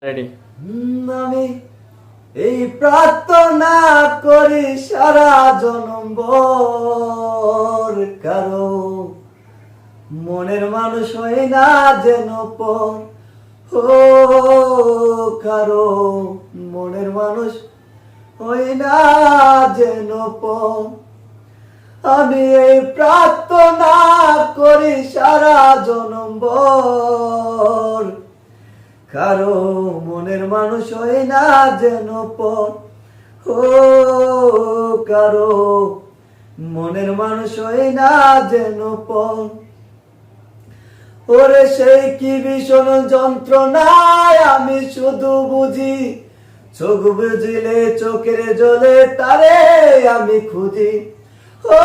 Ready. আমি এই প্রার্থনা করি সারা জনম ভর, কারো মনের মানুষ হয় না যেন পর। ও কারো মনের মানুষ হয় না যেন পর। আমি এই প্রার্থনা করি সারা জনম ভর, কারো মনের মানুষ হয় না যেন পর। ও কারো মনের মানুষ হয় না যেন পর। ওরে সেই কি ভীষণ যন্ত্রণায় আমি শুধু বুঝি, চোখ বুঝিলে চোখের জলে তারে আমি খুঁজি। ও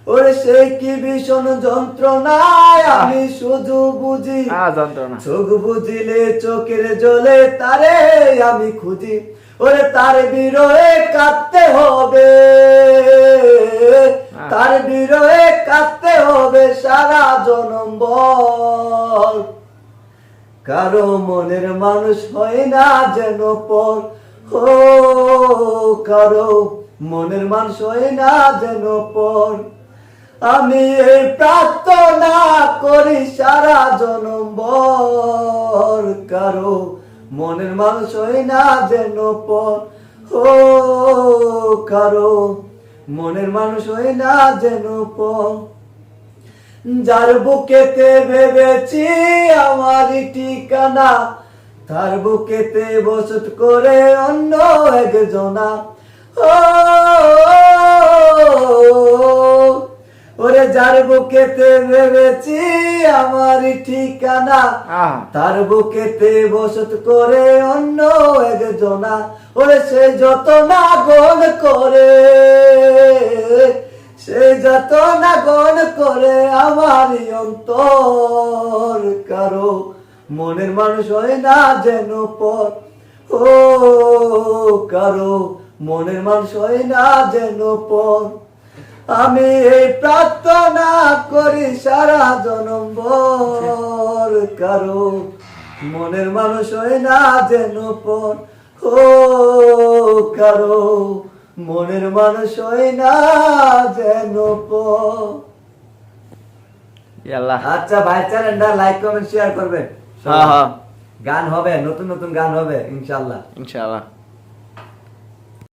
ওরে সেই কি ভীষণ যন্ত্রণায় আমি শুধু বুঝি, যন্ত্রণা চোখ বুঝিলে চোখের জলে তারে আমি খুঁজি। ওরে তার বিরহে কাঁদতে হবে, তার বিরহে কাঁদতে হবে সারা জনম ভর। কারো মনের মানুষ হয় না যেন পর। ও কারো মনের মানুষ হয় না যেন পর। আমি এই প্রার্থনা করি সারা জনম ভর, কারো মনের মানুষ হয় না যেন পর। ও কারো মনের মানুষ হয় না যেন পর। যার বুকেতে ভেবেছি আমারই ঠিকানা, তার বুকেতে বসত করে অন্য একজনা। ও ওরে যার বুকেতে ভেবেছি আমারই ঠিকানা, তার বুকেতে বসত করে অন্য একজনা। ওরে সে যত না গণ করে, সে যত না গণ করে আমারই অন্তর, কারো মনের মানুষ হয় না যেন পর। ও কারো মনের মানুষ হয় না যেন পর। আমি এই প্রার্থনা করি সারা জনম ভর, কারো মনের মানুষ হয় না যেন পর। ও কারো মনের মানুষ হয় না যেন পর। আচ্ছা ভাই, চ্যানেলটা লাইক কমেন্ট শেয়ার করবেন। গান হবে, নতুন নতুন গান হবে ইনশাআল্লাহ।